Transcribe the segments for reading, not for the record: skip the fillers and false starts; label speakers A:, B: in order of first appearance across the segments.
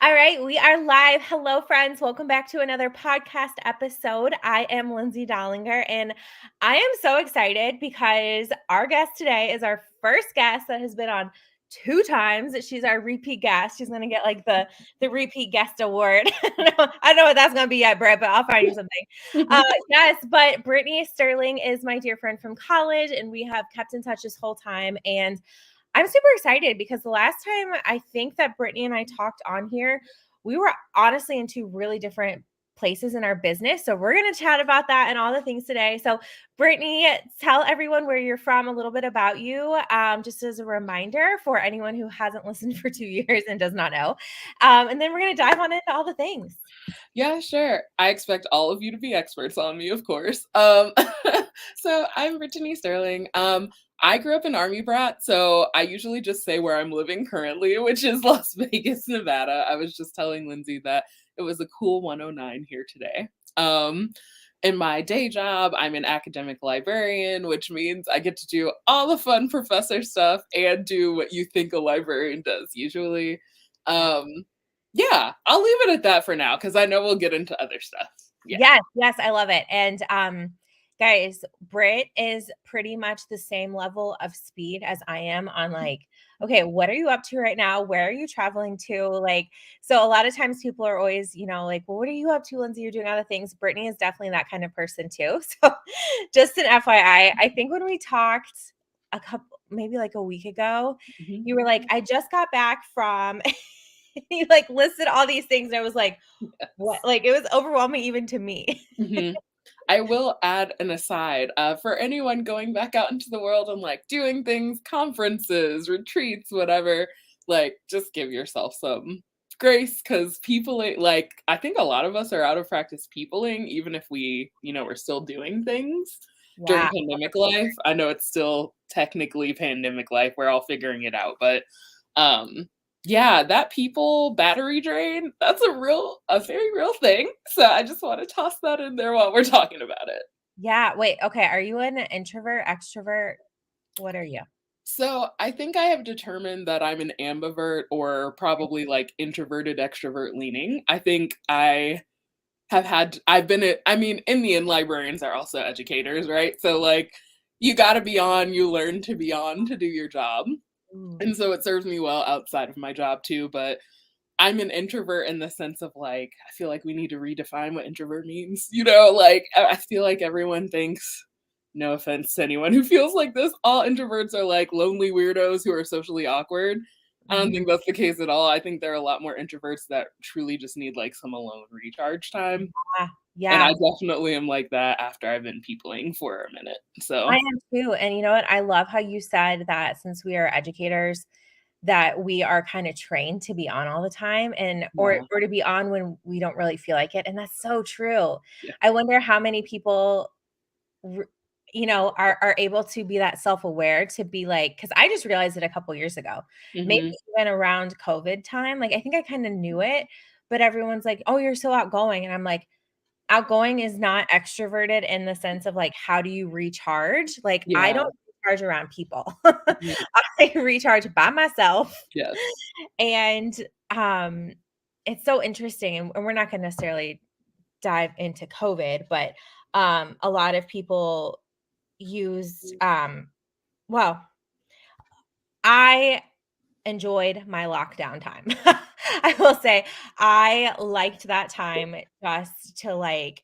A: All right, we are live. Hello, friends. Welcome back to another podcast episode. I am Lindsay Dollinger, and I am so excited because our guest today is our first guest that has been on 2 times. She's our repeat guest. She's going to get like the repeat guest award. I don't know what that's going to be yet, Britt, but I'll find you something. Yes, but Brittani Sterling is my dear friend from college, and we have kept in touch this whole time. And I'm super excited because the last time I think that Brittani and I talked on here, we were honestly in 2 really different places in our business. So we're going to chat about that and all the things today. So Brittani, tell everyone where you're from, a little bit about you, just as a reminder for anyone who hasn't listened for 2 years and does not know. And then we're going to dive on into all the things.
B: Yeah, sure. I expect all of you to be experts on me, of course. So I'm Brittani Sterling. I grew up an Army brat, so I usually just say where I'm living currently, which is Las Vegas, Nevada. I was just telling Lindsay that it was a cool 109 here today. In my day job, I'm an academic librarian, which means I get to do all the fun professor stuff and do what you think a librarian does usually. Um, yeah, I'll leave it at that for now because I know we'll get into other stuff. Yeah.
A: Yes, I love it. And guys, Britt is pretty much the same level of speed as I am on like, okay, what are you up to right now? Where are you traveling to? Like, so a lot of times people are always, like, well, what are you up to, Lindsay? You're doing other things. Brittani is definitely that kind of person too. So just an FYI, I think when we talked maybe like a week ago,
B: Mhm.
A: you were like, I just got back from you like listed all these things. And I was like, what? Like it was overwhelming even to me.
B: Mhm. I will add an aside for anyone going back out into the world and like doing things, conferences, retreats, whatever. Like, just give yourself some grace because peopling, like, I think a lot of us are out of practice peopling, even if we're still doing things during
A: Yeah.
B: pandemic life. I know it's still technically pandemic life. We're all figuring it out, but um, yeah, that people battery drain, that's a very real thing. So I just want to toss that in there while we're talking about it.
A: Yeah. Wait, okay. Are you an introvert, extrovert? What are you?
B: So I think I have determined that I'm an ambivert or probably like introverted extrovert leaning. I think I mean, in the end, librarians are also educators, right? So like you gotta be on, you learn to be on to do your job.
A: Ooh.
B: And so it serves me well outside of my job too, but I'm an introvert in the sense of like, I feel like we need to redefine what introvert means. Like I feel like everyone thinks, no offense to anyone who feels like this, all introverts are like lonely weirdos who are socially awkward. I don't
A: Mhm.
B: think that's the case at all. I think there are a lot more introverts that truly just need like some alone recharge time.
A: Yeah.
B: And
A: Yeah.
B: I definitely am like that after I've been peopling for a minute.
A: I
B: So
A: am too. And you know what? I love how you said that since we are educators, that we are kind of trained to be on all the time and
B: yeah,
A: or to be on when we don't really feel like it. And that's so true.
B: yeah.
A: I wonder how many people r are able to be that self-aware to be like, because I just realized it a couple years ago, maybe
B: Hmm.
A: even around COVID time, like, I think I kinda knew it, but everyone's like, "Oh, you're so outgoing," and I'm like, outgoing is not extroverted in the sense of, like, how do you recharge? Like, I
B: Yeah.
A: don't recharge around people.
B: Mhm.
A: I recharge by myself,
B: Yes.
A: and, um, it's so interesting, and we're not gonna necessarily dive into COVID, but, a lot of people used, well, I enjoyed my lockdown time. I will say I liked that time just to, like,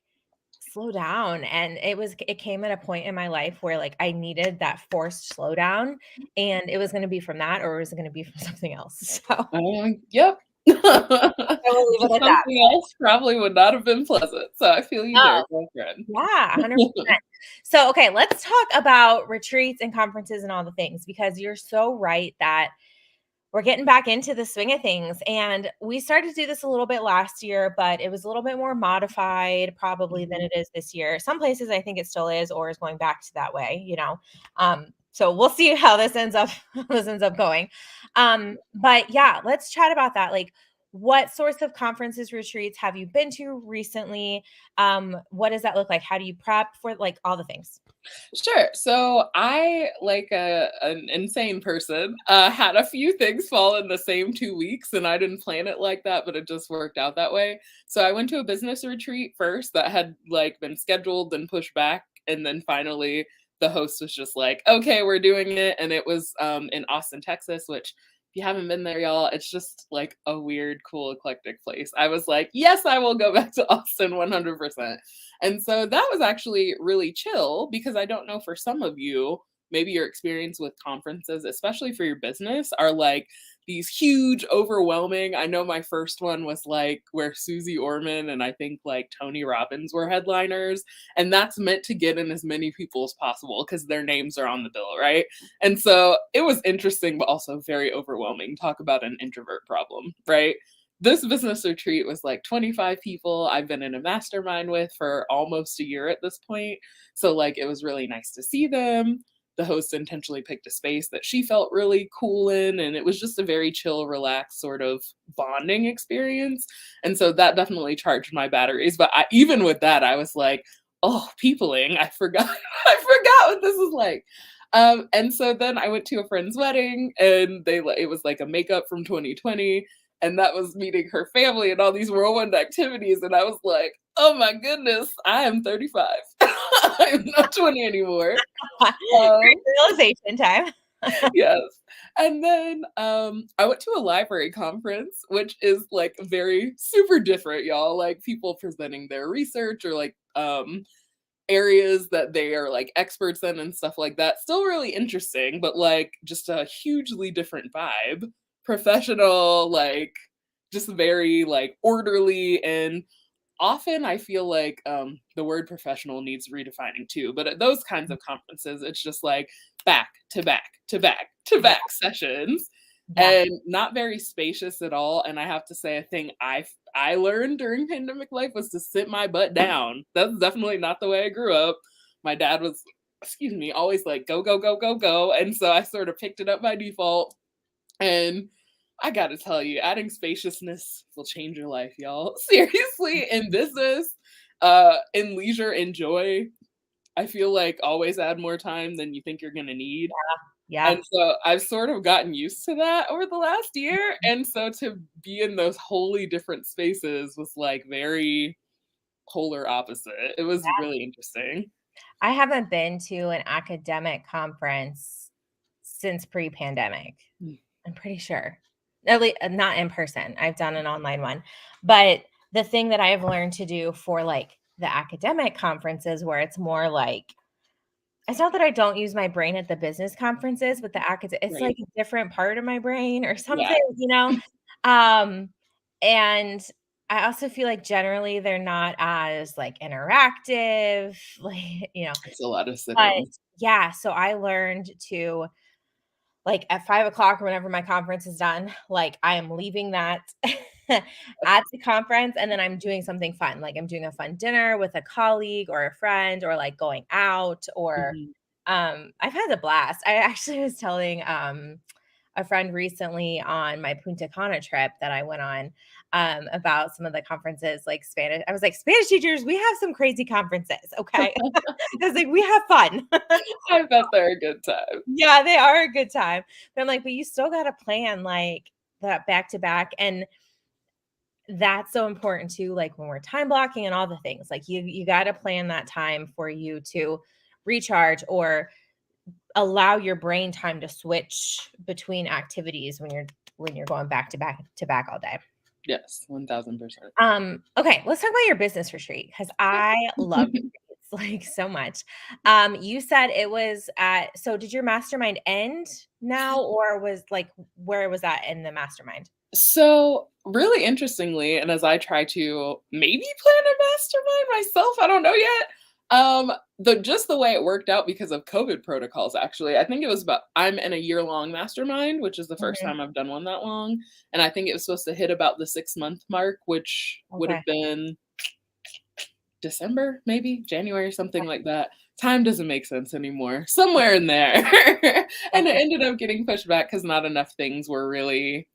A: slow down, and it came at a point in my life where, like, I needed that forced slowdown, and it was gonna be from that or it was gonna be from something else. So,
B: Yep.
A: I will leave it
B: Just
A: at that.
B: something else probably would not have been pleasant. So I feel you there,
A: No.
B: girlfriend.
A: Yeah, 100%. So, okay, let's talk about retreats and conferences and all the things because you're so right that we're getting back into the swing of things. And we started to do this a little bit last year, but it was a little bit more modified probably than
B: Mhm.
A: it is this year. Some places I think it still is or is going back to that way. So we'll see how this ends up going. But yeah, let's chat about that. Like what sorts of conferences, retreats have you been to recently? What does that look like? How do you prep for like all the things?
B: Sure. So I, like an insane person, had a few things fall in the same 2 weeks, and I didn't plan it like that, but it just worked out that way. So I went to a business retreat first that had like been scheduled and pushed back, and then finally the host was just like, "Okay, we're doing it," and it was in Austin, Texas, which. If you haven't been there, y'all, it's just like a weird, cool, eclectic place. I was like, yes, I will go back to Austin 100%. And so that was actually really chill because I don't know for some of you, maybe your experience with conferences, especially for your business, are like these huge, overwhelming. I know my first one was like where Susie Orman and I think like Tony Robbins were headliners. And that's meant to get in as many people as possible because their names are on the bill, right? And so it was interesting, but also very overwhelming. Talk about an introvert problem, right? This business retreat was like 25 people I've been in a mastermind with for almost a year at this point. So, like, it was really nice to see them. The host intentionally picked a space that she felt really cool in, and it was just a very chill, relaxed sort of bonding experience. And so that definitely charged my batteries. But even with that, I was like, oh, peopling, I forgot, I forgot what this is like. And so then I went to a friend's wedding, and it was like a makeup from 2020, and that was meeting her family and all these whirlwind activities. And I was like, oh my goodness, I am 35. I'm not 20 anymore. Um,
A: Great realization time.
B: yes. And then I went to a library conference, which is like very super different, y'all. Like people presenting their research or like areas that they are like experts in and stuff like that. Still really interesting, but like just a hugely different vibe. Professional, like just very like orderly, and often I feel like the word professional needs redefining too. But at those kinds of conferences, it's just like back to back to back to
A: Yeah,
B: back sessions,
A: yeah.
B: and not very spacious at all. And I have to say, a thing I learned during pandemic life was to sit my butt down. That's definitely not the way I grew up. My dad was, excuse me, always like go go go go go, and so I sort of picked it up by default. And I gotta tell you, adding spaciousness will change your life, y'all. Seriously, in business, in leisure, in joy, I feel like always add more time than you think you're gonna need.
A: Yeah.
B: And so I've sort of gotten used to that over the last year. And so to be in those wholly different spaces was like very polar opposite. It was really interesting.
A: I haven't been to an academic conference since pre-pandemic.
B: Mm.
A: I'm pretty sure. At least not in person. I've done an online one. But the thing that I've learned to do for like the academic conferences where it's more like it's not that I don't use my brain at the business conferences, but it's like
B: Right.
A: a different part of my brain or
B: Yeah.
A: something, you know? Um, and I also feel like generally they're not as like interactive, like,
B: It's a lot of
A: but
B: sit-ins.
A: yeah, so I learned to like at 5 o'clock or whenever my conference is done, like I am leaving that at the conference and then I'm doing something fun. Like I'm doing a fun dinner with a colleague or a friend or like going out or
B: Mhm.
A: I've had a blast. I actually was telling a friend recently on my Punta Cana trip that I went on about some of the conferences, like Spanish. I was like, Spanish teachers, we have some crazy conferences. Okay. I was like, we have fun.
B: I bet they're a good time.
A: Yeah, they are a good time. But I'm like, but you still got to plan like that back to back. And that's so important too. Like when we're time blocking and all the things, like you got to plan that time for you to recharge or allow your brain time to switch between activities when you're going back to back all day.
B: Yes, 1000%.
A: Okay, let's talk about your business retreat because I love retreats like so much. You said it was at so did your mastermind end now or was like where was that in the mastermind?
B: So, really interestingly, and as I try to maybe plan a mastermind myself, I don't know yet. The way it worked out because of COVID protocols, actually. I think it was about I'm in a year-long mastermind, which is the first
A: Mhm.
B: time I've done one that long. And I think it was supposed to hit about the 6-month mark, which would
A: Okay.
B: have been December, maybe January, something like that. Time doesn't make sense anymore. Somewhere in there. And it
A: Okay.
B: ended up getting pushed back because not enough things were really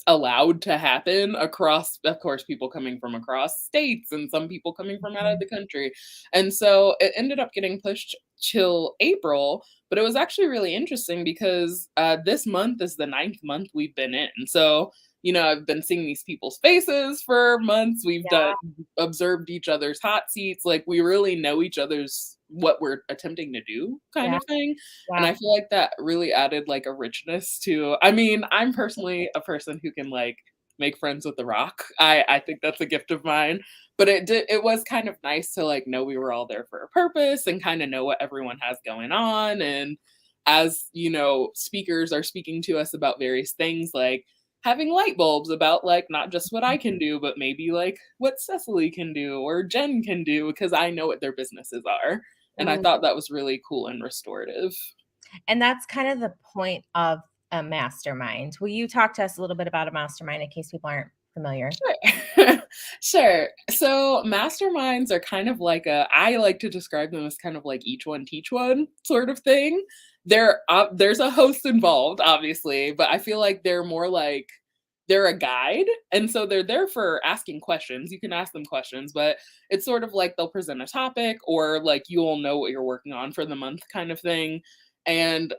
B: allowed to happen across, of course, people coming from across states and some people coming from out of
A: Mhm.
B: the country. And so it ended up getting pushed till April, but it was actually really interesting because this month is the ninth month we've been in. So, I've been seeing these people's faces for months. We've done
A: Yeah,
B: observed each other's hot seats. Like we really know each other's what we're attempting to do kind
A: yeah,
B: of thing. And
A: yeah.
B: I feel like that really added like a richness to, I mean, I'm personally a person who can like make friends with the rock. I think that's a gift of mine. But it was kind of nice to like know we were all there for a purpose and kind of know what everyone has going on. And as speakers are speaking to us about various things like having light bulbs about like not just what I can do, but maybe like what Cecily can do or Jen can do because I know what their businesses are. And I
A: Ooh,
B: thought that was really cool and restorative.
A: and that's kind of the point of a mastermind. Will you talk to us a little bit about a mastermind in case people aren't familiar?
B: Sure. Sure. So masterminds are kind of like I like to describe them as kind of like each one teach one sort of thing. There's a host involved, obviously, but I feel like they're more like they're a guide. And so they're there for asking questions. You can ask them questions, but it's sort of like they'll present a topic or like you'll know what you're working on for the month kind of thing. And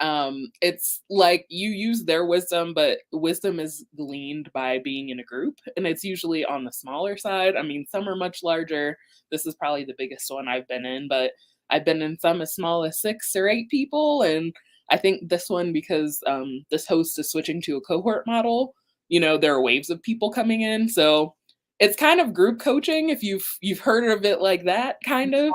B: it's like you use their wisdom, but wisdom is gleaned by being in a group, and it's usually on the smaller side. I mean, some are much larger. This is probably the biggest one I've been in, but I've been in some as small as 6 or 8 people. And I think this one, because this host is switching to a cohort model, there are waves of people coming in. So it's kind of group coaching if you've heard of it like that kind of.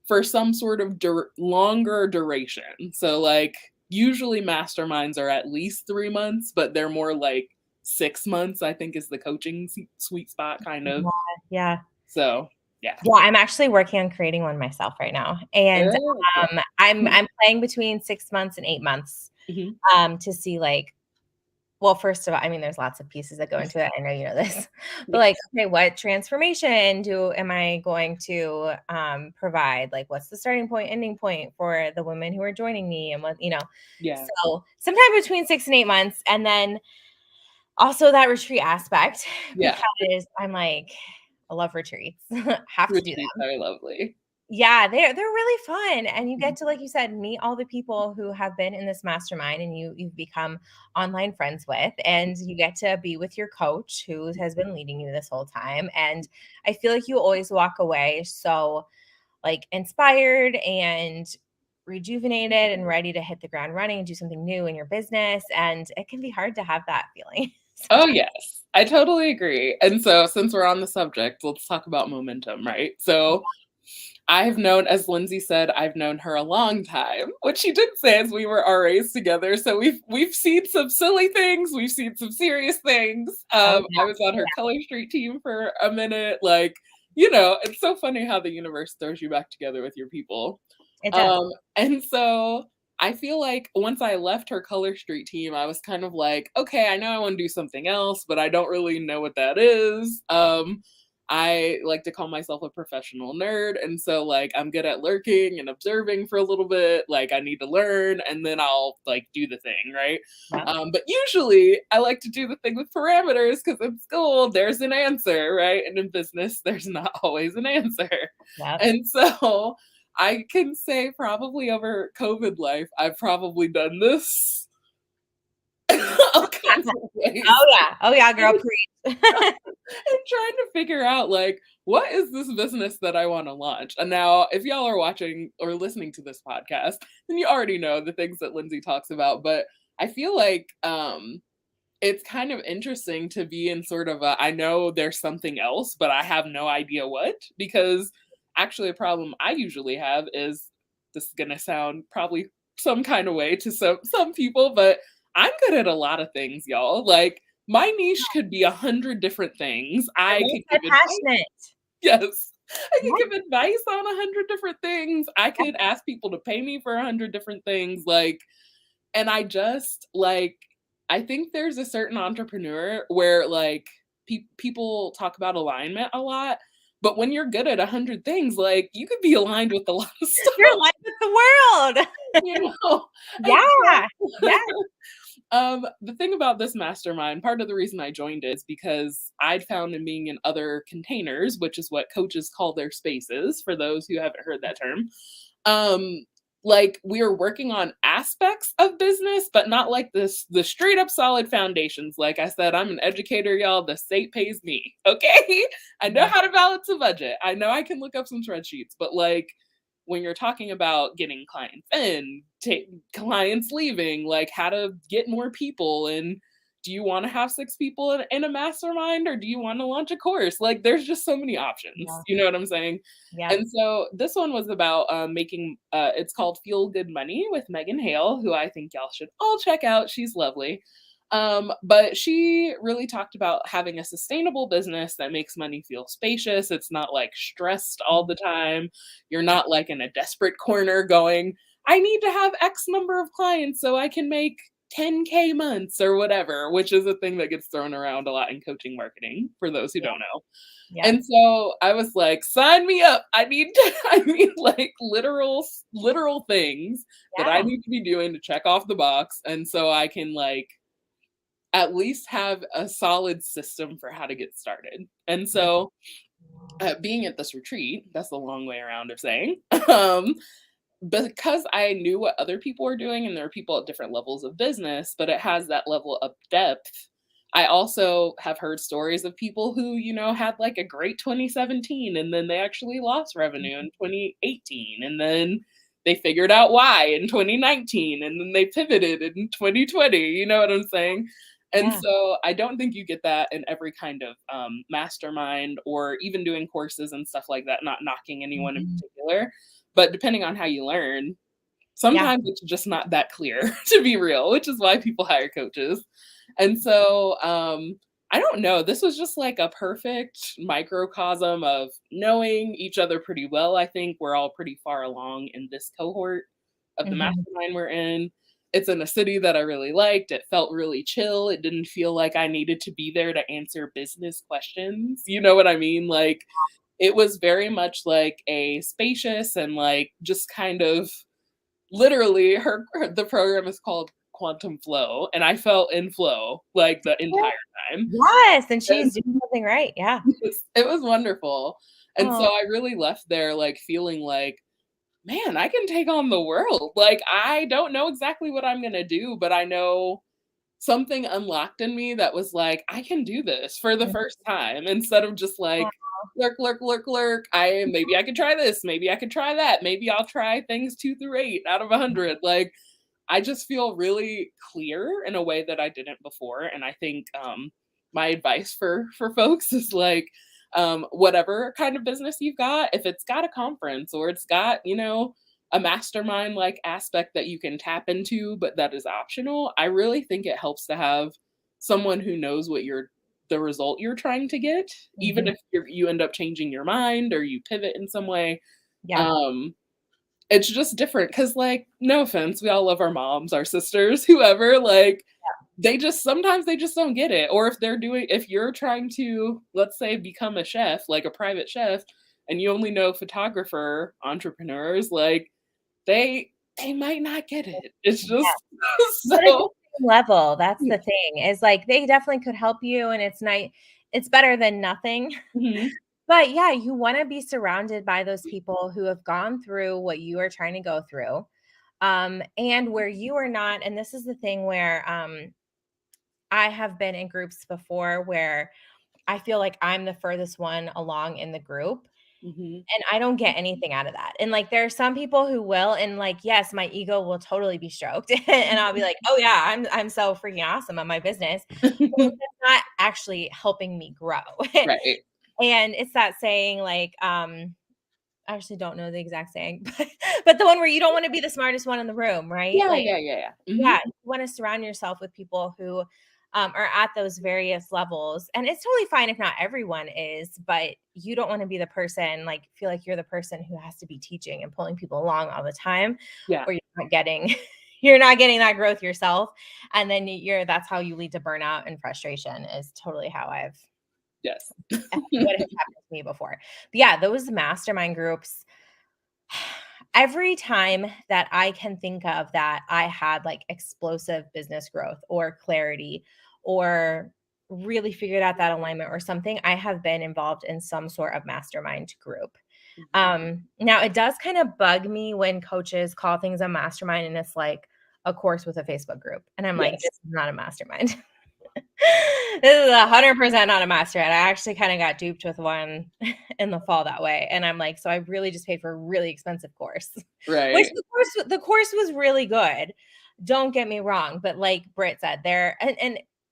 B: For some sort of longer duration. So, like, usually masterminds are at least 3 months, but they're more like 6 months, I think, is the coaching sweet spot, kind of.
A: Yeah.
B: So, yeah.
A: Yeah, I'm actually working on creating one myself right now, and,
B: Oh, cool.
A: I'm playing between 6 months and 8 months,
B: Mhm.
A: to see, like well, first of all, I mean, there's lots of pieces that go into it, I know you know this, but,
B: Yeah.
A: like, okay, what transformation am I going to, provide? Like, what's the starting point, ending point for the women who are joining me and
B: Yeah.
A: so, sometime between 6 and 8 months, and then also that retreat aspect
B: Yeah.
A: because I'm like, I love retreats, have to do
B: Retreats
A: them.
B: are lovely.
A: Yeah, they're really fun, and you
B: Mhm.
A: get to, like you said, meet all the people who have been in this mastermind and you've become online friends with, and you get to be with your coach who has been leading you this whole time, and I feel like you always walk away so, like, inspired and rejuvenated and ready to hit the ground running and do something new in your business, and it can be hard to have that feeling
B: Oh,
A: sometimes.
B: yes. I totally agree. And so, since we're on the subject, let's talk about momentum, right? So, I've known, as Lindsay said, I've known her a long time. What she did say is we were RAs together, so we've seen some silly things, we've seen some serious things.
A: Oh,
B: I
A: yeah,
B: was on her
A: yeah,
B: Color Street team for a minute. Like, it's so funny how the universe throws you back together with your people.
A: it does.
B: And so I feel like once I left her Color Street team, I was kind of like, okay, I know I want to do something else, but I don't really know what that is. I like to call myself a professional nerd. And so, like, I'm good at lurking and observing for a little bit. Like, I need to learn and then I'll, like, do the thing, right?
A: Yep,
B: But usually I like to do the thing with parameters because in school, there's an answer, right? And in business, there's not always an answer.
A: yep.
B: And so, I can say probably over COVID life, I've probably done this all kinds of ways.
A: Oh, yeah, girl, preach.
B: I'm trying to figure out like what is this business that I want to launch? And now if y'all are watching or listening to this podcast, then you already know the things that Lindsay talks about, but I feel like it's kind of interesting to be in sort of a I know there's something else, but I have no idea what because actually a problem I usually have is this is going to sound probably some kind of way to some people, but I'm good at a lot of things, y'all. Like my niche could be 100 different things.
A: You're
B: I could give advice.
A: multi-passionate.
B: Yes. I
A: Yeah,
B: could give advice on 100 different things. I could ask people to pay me for 100 different things. Like, and I just like, I think there's a certain entrepreneur where like people talk about alignment a lot, but when you're good at 100 things, like you could be aligned with a lot of
A: you're
B: stuff,
A: aligned with the world.
B: you know? And
A: Yeah,
B: so
A: yeah.
B: The thing about this mastermind, part of the reason I joined it is because I'd found in being in other containers, which is what coaches call their spaces, for those who haven't heard that term. Um, like we are working on aspects of business, but not like the straight up solid foundations. Like I said, I'm an educator, y'all. The state pays me. Okay. I know
A: Yeah.
B: how to balance a budget. I know I can look up some spreadsheets, but like when you're talking about getting clients in, clients leaving, like how to get more people, and do you want to have 6 people in a mastermind, or do you want to launch a course? Like there's just so many options.
A: Yeah.
B: You know what I'm saying?
A: Yeah.
B: And so this one was about making, it's called Feel Good Money with Megan Hale, who I think y'all should all check out. She's lovely. But she really talked about having a sustainable business that makes money feel spacious. It's not like stressed all the time. You're not like in a desperate corner going, I need to have X number of clients so I can make 10K months or whatever, which is a thing that gets thrown around a lot in coaching marketing for those who
A: Yeah.
B: don't know.
A: Yeah.
B: And so I was like, sign me up. I need I need like literal things that I
A: Yeah.
B: need to be doing to check off the box. And so I can like at least have a solid system for how to get started. And
A: Yeah.
B: so being at this retreat, that's the long way around of saying, um, because I knew what other people were doing and there are people at different levels of business, but it has that level of depth. I also have heard stories of people who, had like a great 2017 and then they actually lost revenue in 2018 and then they figured out why in 2019 and then they pivoted in 2020. You know what I'm saying? And
A: Yeah.
B: so I don't think you get that in every kind of mastermind or even doing courses and stuff like that, not knocking anyone in
A: Mhm.
B: particular. But depending on how you learn,
A: Yeah.
B: sometimes it's just not that clear, to be real, which is why people hire coaches. And so, I don't know, this was just like a perfect microcosm of knowing each other pretty well. I think we're all pretty far along in this cohort of the
A: Mhm.
B: mastermind we're in. It's in a city that I really liked. It felt really chill. It didn't feel like I needed to be there to answer business questions. You know what I mean? Like, it was very much like a spacious and like just kind of literally the program is called Quantum Flow, and I felt in flow like the entire time.
A: Yes, and
B: And
A: she's doing something right. Yeah.
B: it was wonderful. And so
A: Oh,
B: I really left there like feeling like, man, I can take on the world. Like I don't know exactly what I'm going to do, but I know something unlocked in me that was like, I can do this for the
A: mhm.
B: first time instead of just like lurk, lurk, lurk, lurk. Maybe I could try this, maybe I could try that, maybe I'll try things 2 through 8 out of 100. Like I just feel really clear in a way that I didn't before. And I think my advice for folks is like whatever kind of business you've got, if it's got a conference or it's got, a mastermind like aspect that you can tap into, but that is optional, I really think it helps to have someone who knows what the result you're trying to get, even
A: Mhm.
B: if you end up changing your mind or you pivot in some way.
A: Yeah.
B: Um, it's just different because, like, no offense, we all love our moms, our sisters, whoever, like, sometimes they just don't get it. Or if you're trying to, let's say, become a chef, like a private chef, and you only know photographer entrepreneurs, like, they they might not get it. It's
A: Yeah.
B: just
A: But it's the
B: so
A: same level, that's the thing, is, like, they definitely could help you, and it's better than nothing.
B: Mhm,
A: But, yeah, you wanna be surrounded by those people who have gone through what you are trying to go through, and where you are not, and this is the thing where, I have been in groups before where I feel like I'm the furthest one along in the group,
B: mhm.
A: and I don't get anything out of that. And, like, there are some people who will, and, like, yes, my ego will totally be stroked, and I'll be like, "Oh, yeah, I'm so freaking awesome at my business." But it's not actually helping me grow.
B: Right.
A: And it's that saying, like, I actually don't know the exact saying, but the one where you don't wanna be the smartest one in the room, right?
B: Yeah,
A: Like,
B: yeah, yeah, yeah. Mhm.
A: yeah, you wanna surround yourself with people who, are at those various levels, and it's totally fine if not everyone is, but you don't wanna be the person, like, feel like you're the person who has to be teaching and pulling people along all the time,
B: Yeah.
A: or you're not getting you're not getting that growth yourself, and then that's how you lead to burnout and frustration is totally how
B: Yes.
A: what has happened to me before. But yeah, those mastermind groups, every time that I can think of that I had like explosive business growth or clarity or really figured out that alignment or something, I have been involved in some sort of mastermind group.
B: Mhm.
A: Now it does kind of bug me when coaches call things a mastermind and it's like a course with a Facebook group. And I'm like,
B: Yes.
A: this is not a mastermind. This is 100% not a mastermind. I actually kind of got duped with one in the fall that way. And I'm like, so I really just paid for a really expensive course, which
B: Right.
A: the course was really good. Don't get me wrong, but like Britt said, there and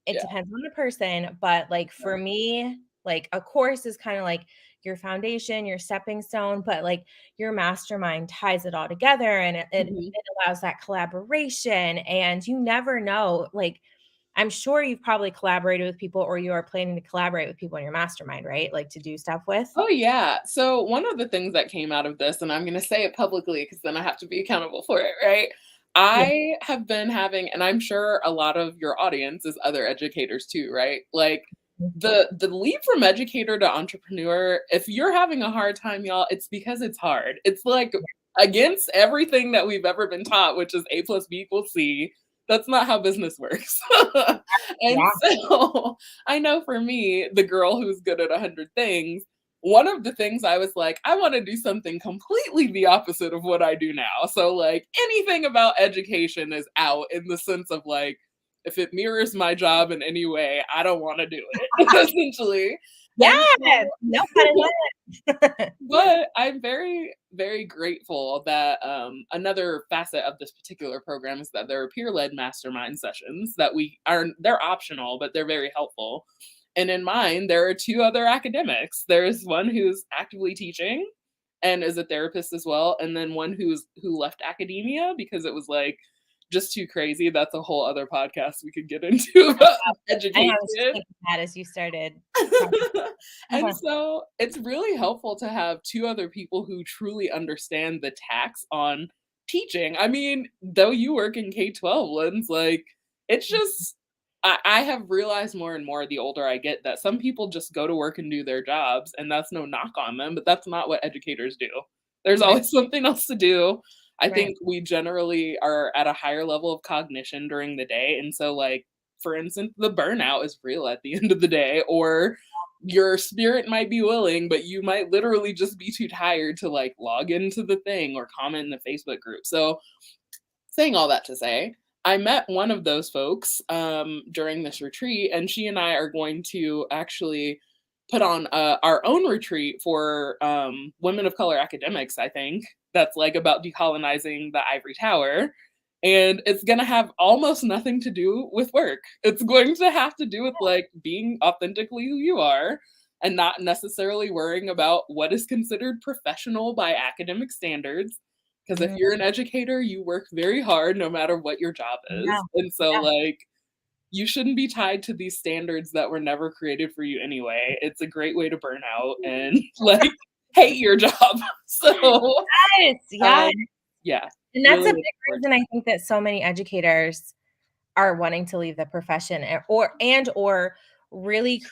A: it
B: Yeah.
A: depends on the person, but like for me, like a course is kind of like your foundation, your stepping stone, but like your mastermind ties it all together and
B: Mhm.
A: it allows that collaboration. And you never know, like I'm sure you've probably collaborated with people or you are planning to collaborate with people in your mastermind, right? Like to do stuff with?
B: Oh, yeah. So one of the things that came out of this, and I'm gonna say it publicly because then I have to be accountable for it, right?
A: Yeah.
B: I have been having, and I'm sure a lot of your audience is other educators too, right? Like the leap from educator to entrepreneur, if you're having a hard time, y'all, it's because it's hard. It's like against everything that we've ever been taught, which is A plus B equals C. That's not how business works. And
A: Yeah.
B: so I know for me, the girl who's good at 100 things, one of the things I was like, I want to do something completely the opposite of what I do now. So, like, anything about education is out in the sense of like, if it mirrors my job in any way, I don't want to do it, essentially. And
A: Yeah.
B: so,
A: No pun intended.
B: but I'm very, very grateful that another facet of this particular program is that there are peer-led mastermind sessions that they're optional, but they're very helpful. And in mine, there are two other academics. There's one who's actively teaching and is a therapist as well, and then one who left academia because it was like just too crazy. That's a whole other podcast we could get into about
A: I know,
B: education.
A: I was just thinking that as you started talking.
B: And
A: Uh-huh.
B: so it's really helpful to have two other people who truly understand the tax on teaching. I mean, though you work in K-12, Lens, like it's just I have realized more and more the older I get that some people just go to work and do their jobs, and that's no knock on them, but that's not what educators do. There's
A: Right,
B: always something else to do. I
A: right.
B: think we generally are at a higher level of cognition during the day. And so, like, for instance, the burnout is real at the end of the day, or your spirit might be willing, but you might literally just be too tired to like log into the thing or comment in the Facebook group. So, saying all that to say, I met one of those folks during this retreat, and she and I are going to actually put on our own retreat for women of color academics, I think, that's like about decolonizing the ivory tower. And it's going to have almost nothing to do with work. It's going to have to do with like being authentically who you are and not necessarily worrying about what is considered professional by academic standards, because if
A: Mm,
B: you're an educator, you work very hard no matter what your job
A: yeah,
B: is. And so,
A: yeah.
B: like, you shouldn't be tied to these standards that were never created for you anyway. It's a great way to burn out and like hate your job. So,
A: Yes, yeah,
B: um, yeah,
A: and that's
B: really
A: a big
B: looking forward
A: reason I think that so many educators are wanting to leave the profession or really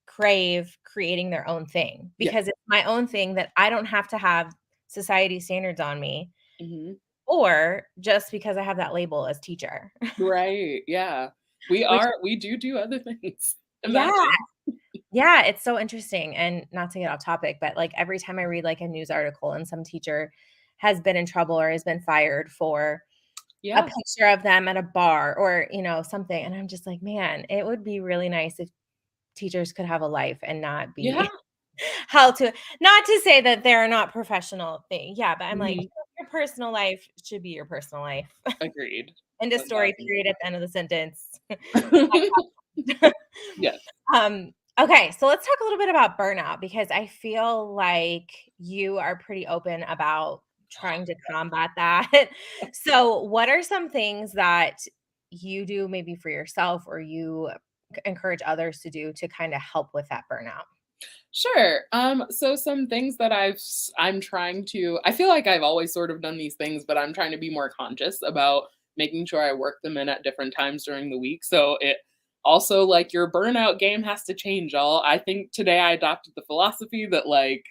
A: crave creating their own thing
B: yeah.
A: because it's my own thing that I don't have to have society standards on me
B: Mhm.
A: or just because I have that label as teacher.
B: Right. Yeah.
A: Which
B: We do other things.
A: yeah,
B: Imagine.
A: yeah, it's so interesting and not to get off topic, but like every time I read like a news article and some teacher has been in trouble or has been fired for a
B: Yeah.
A: picture of them at a bar or, something, and I'm just like, "Man, it would be really nice if teachers could have a life and not
B: Yeah.
A: be held to not to say that they're not professional thing, yeah, but I'm like,
B: Mhm.
A: your personal life should be your personal life.
B: Agreed.
A: End of story, period,
B: 1000%.
A: at the end of the sentence.
B: Yes.
A: Okay, so let's talk a little bit about burnout because I feel like you are pretty open about trying to combat that. So, what are some things that you do maybe for yourself or you encourage others to do to kind of help with that burnout?
B: Sure. So some things that I'm trying to, I feel like I've always sort of done these things, but I'm trying to be more conscious about making sure I work them in at different times during the week. So it also, like, your burnout game has to change, y'all. I think today I adopted the philosophy that like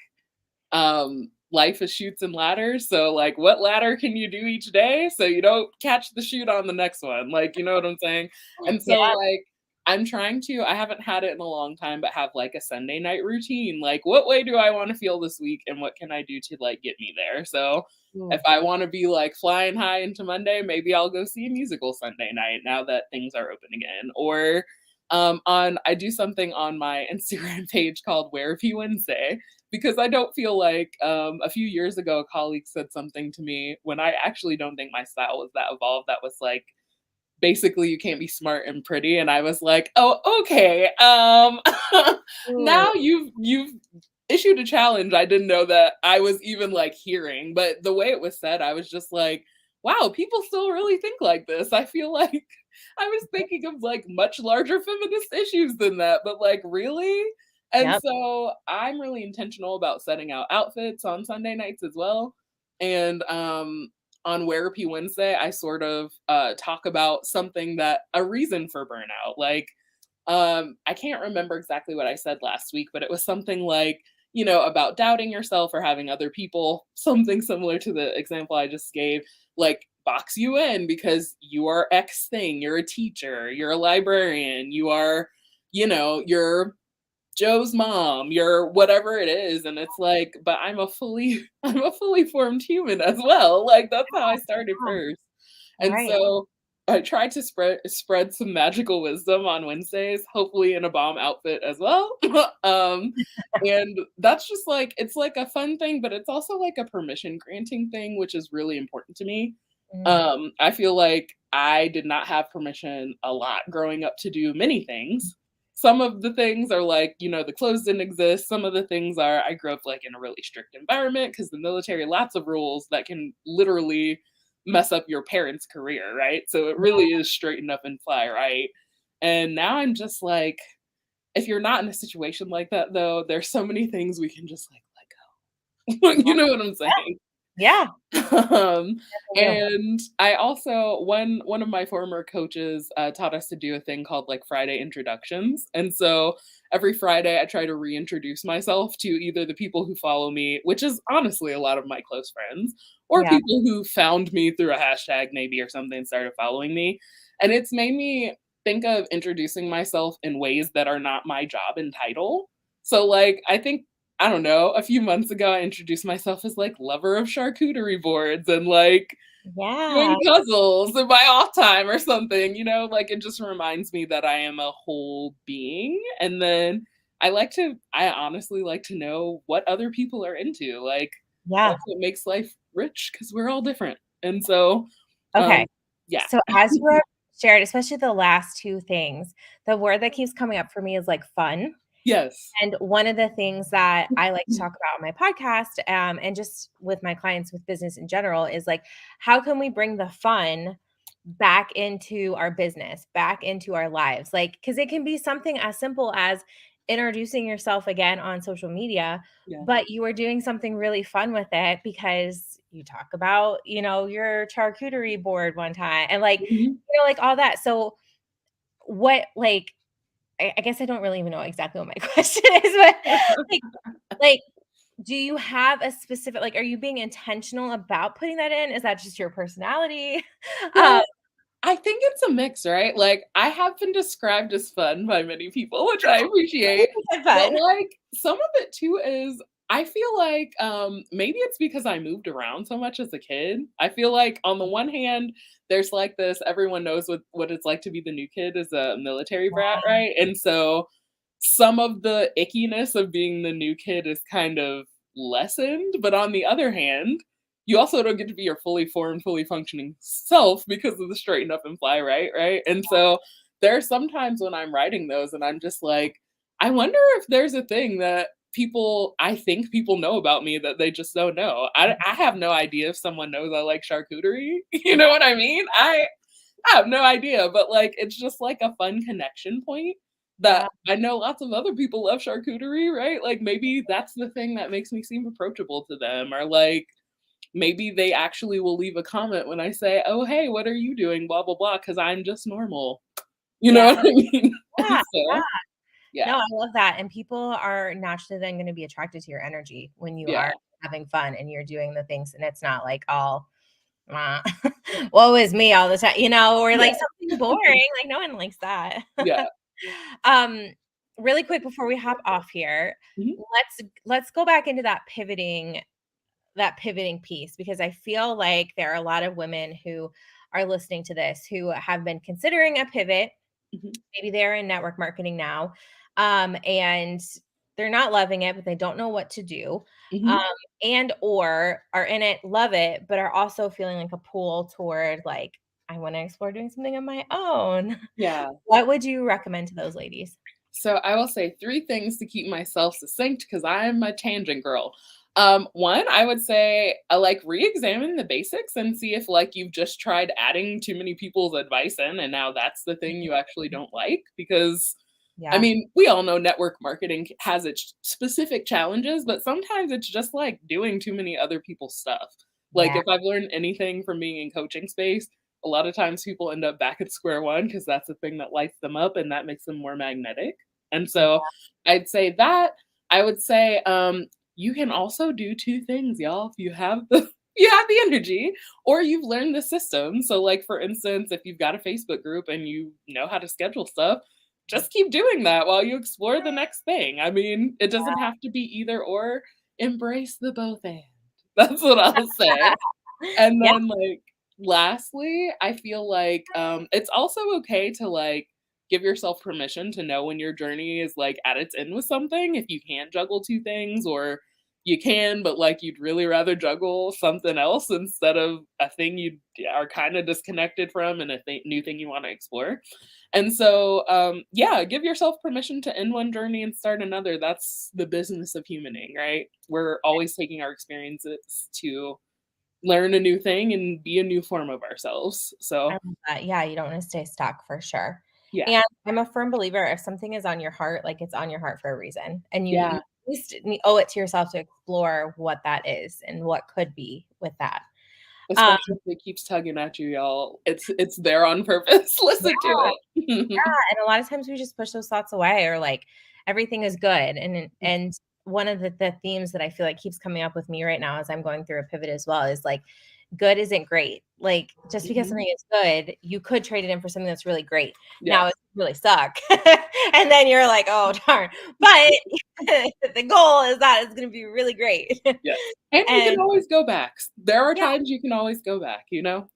B: life is chutes and ladders. So like what ladder can you do each day so you don't catch the chute on the next one? Like, you know what I'm saying? And so
A: Yeah.
B: like I'm trying to, I haven't had it in a long time, but have like a Sunday night routine. Like, what way do I want to feel this week and what can I do to like get me there? So if
A: Ooh.
B: I want to be like flying high into Monday, maybe I'll go see a musical Sunday night now that things are open again. Or on I do something on my Instagram page called Wherapy Wednesday because I don't feel like a few years ago a colleague said something to me when I actually don't think my style was that evolved. That was like basically you can't be smart and pretty, and I was like, oh okay,
A: Ooh.
B: now you've issued a challenge I didn't know that I was even like hearing, but the way it was said I was just like, wow, people still really think like this. I feel like I was thinking of like much larger feminist issues than that, but like really. And
A: Yep.
B: so I'm really intentional about setting out outfits on Sunday nights as well. And on Wherapy Wednesday, I sort of talk about something that a reason for burnout. Like, I can't remember exactly what I said last week, but it was something like, you know, about doubting yourself or having other people, something similar to the example I just gave, like box you in because you are X thing. You're a teacher, you're a librarian, you are, you know, you're Joe's mom, you're whatever it is, and it's like, but I'm a fully I'm a fully formed human as well, like, that's how I started
A: Yeah.
B: first, and
A: Right.
B: so, I tried to spread some magical wisdom on Wednesdays, hopefully in a bomb outfit as well, and that's just like it's like a fun thing, but it's also like a permission granting thing, which is really important to me.
A: Mm.
B: I feel like I did not have permission a lot growing up to do many things. Some of the things are like, you know, the clothes didn't exist. Some of the things are I grew up like in a really strict environment because the military, lots of rules that can literally mess up your parents' career, right? So it really is straighten up and fly, right? And now I'm just like, if you're not in a situation like that though, there's so many things we can just like let go. You know what I'm
A: Yeah.
B: saying?
A: Yeah.
B: um,
A: I do.
B: and I also one of my former coaches taught us to do a thing called like Friday introductions, and so every Friday I try to reintroduce myself to either the people who follow me, which is honestly a lot of my close friends, or
A: Yeah.
B: people who found me through a hashtag maybe or something and started following me, and it's made me think of introducing myself in ways that are not my job and title. So like I think I don't know, a few months ago, I introduced myself as like lover of charcuterie boards and like
A: Yeah.
B: doing puzzles in my off time or something, you know, like it just reminds me that I am a whole being. And then I honestly like to know what other people are into. Like
A: Yeah.
B: that's what makes life rich because we're all different. And so,
A: Okay.
B: um, yeah,
A: So as you have shared, especially the last 2 things, the word that keeps coming up for me is, like, fun.
B: yes.
A: And one of the things that I like to talk about on my podcast, and just with my clients with business in general is like, how can we bring the fun back into our business, back into our lives? Like, because it can be something as simple as introducing yourself again on social media,
B: Yeah.
A: but you are doing something really fun with it because you talk about, your charcuterie board one time and like,
B: Mhm.
A: like all that. So what like I guess I don't really even know exactly what my question is, but like like, do you have a specific like, are you being intentional about putting that in? Is that just your personality? Um,
B: Well, I think it's a mix, right? Like, I have been described as fun by many people, which I appreciate, but,
A: fun.
B: like, some of it too is I feel like, maybe it's because I moved around so much as a kid. I feel like on the one hand, there's like this everyone knows what it's like to be the new kid as a military brat, right? And so some of the ickiness of being the new kid is kind of lessened, but on the other hand, you also don't get to be your fully formed, fully functioning self because of the straighten up and fly, right? And so there are some times when I'm writing those and I'm just like, I wonder if there's a thing that I think people know about me that they just don't know. I have no idea if someone knows I like charcuterie. You know what I mean? I have no idea, but like it's just like a fun connection point that
A: Yeah,
B: I know lots of other people love charcuterie, right? Like maybe that's the thing that makes me seem approachable to them, or like maybe they actually will leave a comment when I say, "Oh, hey, what are you doing?" blah blah blah because I'm just normal. You know
A: yeah,
B: what I mean? And
A: yeah, yeah.
B: so,
A: No,
B: yeah.
A: I love that, and people are naturally then gonna be attracted to your energy when you
B: Yeah.
A: are having fun and you're doing the things and it's not like all woe is me all the time, or like
B: Yeah.
A: something boring. Like no one likes that.
B: Yeah.
A: um, really quick before we hop off here,
B: Mhm.
A: let's go back into that pivoting piece, because I feel like there are a lot of women who are listening to this who have been considering a pivot.
B: Mhm.
A: Maybe they're in network marketing now, and they're not loving it, but they don't know what to do, um,
B: Mhm.
A: and or are in it, love it, but are also feeling like a pull toward like, I want to explore doing something on my own.
B: Yeah.
A: What would you recommend to those ladies?
B: So I will say 3 things to keep myself succinct because I'm a tangent girl. One, I would say, like, re-examine the basics and see if, like, you've just tried adding too many people's advice in, and now that's the thing you actually don't like. Because, I
A: Yeah,
B: mean, we all know network marketing has its specific challenges, but sometimes it's just like doing too many other people's stuff. Like,
A: yeah,
B: if I've learned anything from being in coaching space, a lot of times people end up back at square one because that's the thing that lights them up and that makes them more magnetic. And so
A: yeah,
B: I'd say that. I would say you can also do 2 things, y'all. If you have the you have the energy or you've learned the system. So like for instance, if you've got a Facebook group and you know how to schedule stuff, just keep doing that while you explore the next thing. I mean, it doesn't have to be either or. Embrace the both and. That's what I'll say. And
A: yeah,
B: then, like, lastly, I feel like, it's also okay to, like, give yourself permission to know when your journey is, like, at its end with something. If you can't juggle 2 things or you can, but, like, you'd really rather juggle something else instead of a thing you are kinda disconnected from and a new thing you wanna explore. And so, yeah, give yourself permission to end one journey and start another. That's the business of humaning, right? We're always taking our experiences to learn a new thing and be a new form of ourselves.
A: I
B: So,
A: love that. Yeah, you don't want to stay stuck for sure.
B: yeah.
A: And I'm a firm believer, if something is on your heart, like it's on your heart for a reason. And you
B: Yeah.
A: at least owe it to yourself to explore what that is and what could be with that. Um,
B: Especially if it keeps tugging at you, y'all. It's there on purpose. Listen to
A: yeah,
B: it.
A: and a lot of times we just push those thoughts away, or like everything is good. And one of the themes that I feel like keeps coming up with me right now as I'm going through a pivot as well is like, good isn't great. Like just because
B: Mhm.
A: something is good, you could trade it in for something that's really great. Now it
B: Yes.
A: really suck. And then you're like, oh darn. But the goal is that it's gonna be really great.
B: Yes. And you can
A: And
B: always go back. There are
A: yeah,
B: times you can always go back, you know?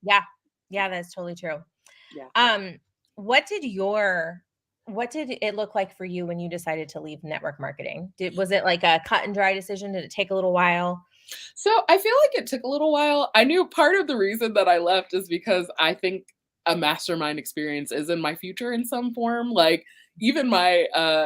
A: yeah, yeah, that's totally true.
B: Yeah.
A: Um, what did your what did it look like for you when you decided to leave network marketing? Was it like a cut and dry decision? Did it take a little while?
B: So I feel like it took a little while. I knew part of the reason that I left is because I think a mastermind experience is in my future in some form. Like even my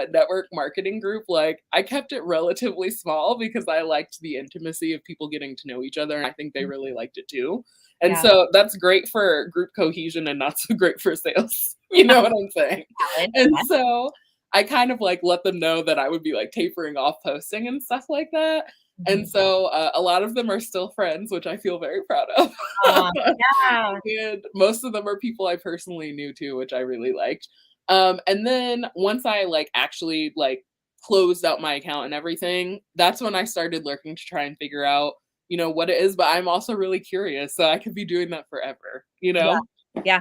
B: network marketing group, like I kept it relatively small because I liked the intimacy of people getting to know each other. And I think they
A: Mm,
B: really liked it too. And
A: yeah,
B: so that's great for group cohesion and not so great for sales. You know what I'm saying?
A: valid.
B: And
A: Yeah.
B: so I kind of like let them know that I would be like tapering off posting and stuff like that. And
A: Mhm.
B: so, a lot of them are still friends, which I feel very proud of.
A: Yeah.
B: And most of them are people I personally knew too, which I really liked. And then once I, like, actually, like, closed out my account and everything, that's when I started looking to try and figure out, what it is, but I'm also really curious, so I could be doing that forever, you
A: Yeah.
B: know?
A: Yeah.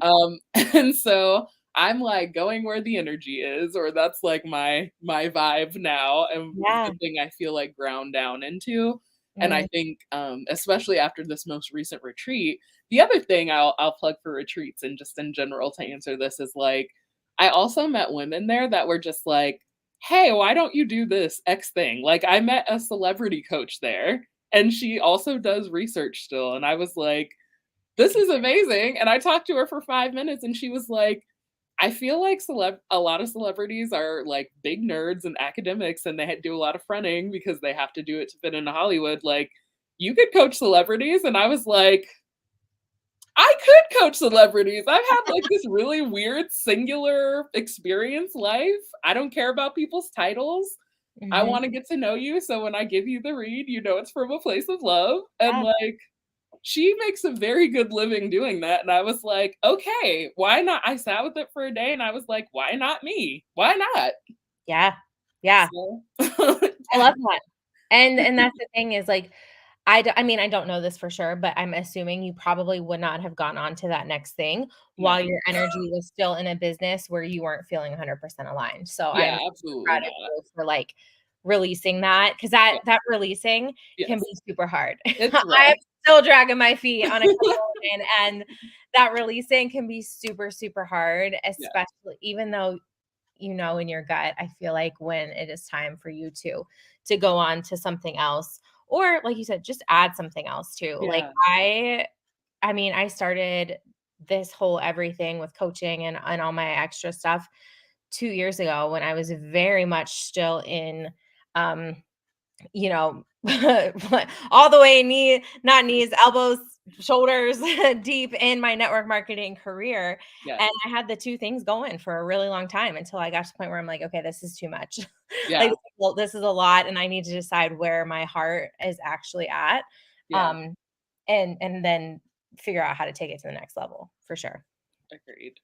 B: And so I'm like going where the energy is, or that's like my vibe now and
A: Yeah.
B: the thing I feel like ground down into. And I
A: Mm,
B: think, especially after this most recent retreat, the other thing I'll plug for retreats and just in general to answer this is like, I also met women there that were just like, hey, why don't you do this X thing? Like I met a celebrity coach there and she also does research still. And I was like, this is amazing. And I talked to her for 5 minutes and she was like, I feel like a lot of celebrities are like big nerds and academics and they do a lot of fronting because they have to do it to fit into Hollywood. Like, you could coach celebrities. And I was like, I could coach celebrities. I've had like this really weird singular experience life. I don't care about people's titles. I
A: mhm.
B: want to get to know you. So when I give you the read, it's from a place of love. And
A: Yeah.
B: like, she makes a very good living doing that, and I was like, "Okay, why not?" I sat with it for a day, and I was like, "Why not me? Why not?"
A: Yeah. Yeah.
B: So
A: I love that. And that's the thing is, like, I mean, I don't know this for sure, but I'm assuming you probably would not have gone on to that next thing while
B: No.
A: your energy was still in a business where you weren't feeling 100% aligned. So I'm
B: Yeah,
A: super
B: absolutely
A: proud of
B: not.
A: you for, like, releasing that, because
B: Yeah.
A: that releasing can
B: Yes.
A: be super hard.
B: It's
A: I'm
B: rough.
A: still dragging my feet on a couple and that releasing can be super, super hard,
B: Yeah.
A: especially even though in your gut. I feel like when it is time for you to go on to something else, or like you said, just add something else too. Like
B: Yeah.
A: I mean, I started this whole everything with coaching and all my extra stuff 2 years ago when I was very much still in um you know, all the way not knees, elbows, shoulders deep in my network marketing career.
B: Yes.
A: And I had the two things going for a really long time until I got to the point where I'm like, okay, this is too much. Like,
B: Yeah.
A: well, this is a lot, and I need to decide where my heart is actually at.
B: Yeah.
A: Um, and then figure out how to take it to the next level for sure.
B: Agreed.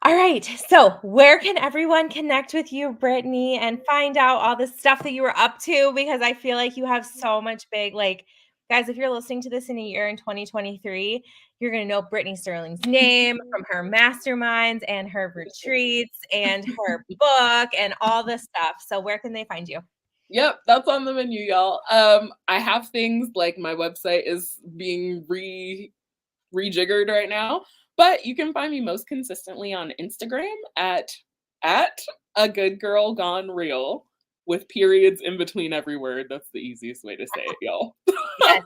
A: All right. So, where can everyone connect with you, Brittany, and find out all the stuff that you were up to? Because I feel like you have so much big, like, guys, if you're listening to this in a year in 2023, you're going to know Brittany Sterling's name from her masterminds and her retreats and her book and all this stuff. So, where can they find you?
B: Yep, that's on the menu, y'all. I have things like my website is being rejiggered right now, but you can find me most consistently on Instagram at a good girl gone real with periods in between every word. That's the easiest way to say it, y'all.
A: Yes,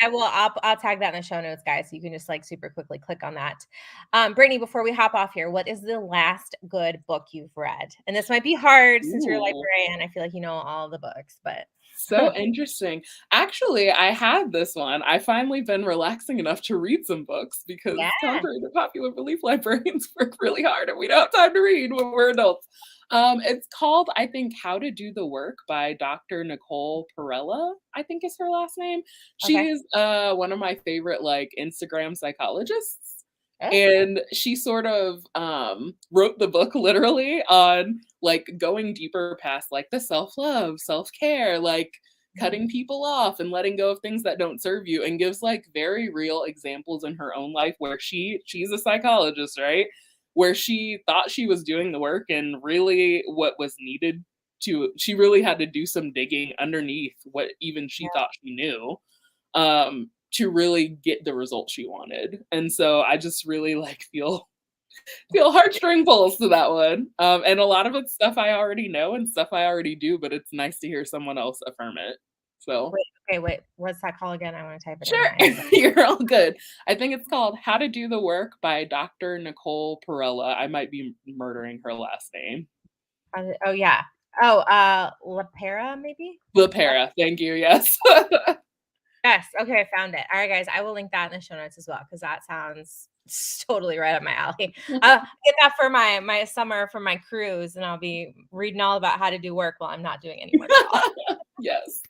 A: I will. I'll tag that in the show notes, guys. So you can just like super quickly click on that. Brittany, before we hop off here, what is the last good book you've read? And this might be hard since you're a
B: Ooh.
A: librarian. I feel like you know all the books, but
B: So interesting. Actually, I had this one. I finally been relaxing enough to read some books because,
A: yeah.
B: contrary to popular belief, librarians work really hard and we don't have time to read when we're adults. It's called, I think, How to Do the Work by Dr. Nicole Perella, I think is her last name. She
A: Okay.
B: is one of my favorite like Instagram psychologists.
A: Oh,
B: And she sort of wrote the book literally on like going deeper past like the self-love, self-care, like
A: mhm.
B: cutting people off and letting go of things that don't serve you, and gives like very real examples in her own life where she's a psychologist, right? Where she thought she was doing the work and really what was needed to she really had to do some digging underneath what even she thought she knew to really get the result she wanted. And so I just really like feel heartstring pulls to that one. And a lot of it's stuff I already know and stuff I already do, but it's nice to hear someone else affirm it. So
A: Wait, okay, wait. What's that call again? I want to type it in
B: sure,
A: now. I
B: you're all good. I think it's called How to Do the Work by Dr. Nicole Perella. I might be murdering her last name.
A: oh yeah. Oh, Lapera maybe.
B: LaPera, thank you. Yes.
A: Yes. Okay, I found it. All right, guys. I will link that in the show notes as well because that sounds totally right up my alley. Get that for my summer for my cruise, and I'll be reading all about how to do work while I'm not doing any work at all.
B: Yes.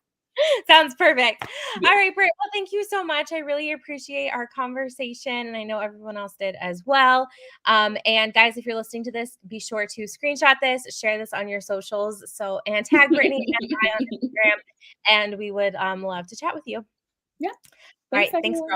A: Sounds perfect.
B: Yeah.
A: All right, Britt. Well, thank you so much. I really appreciate our conversation, and I know everyone else did as well. And guys, if you're listening to this, be sure to screenshot this, share this on your socials, and tag Brittany and I on Instagram, and we would love to chat with you.
B: Yeah.
A: All
B: Thanks,
A: right, thanks,
B: everyone.
A: girl.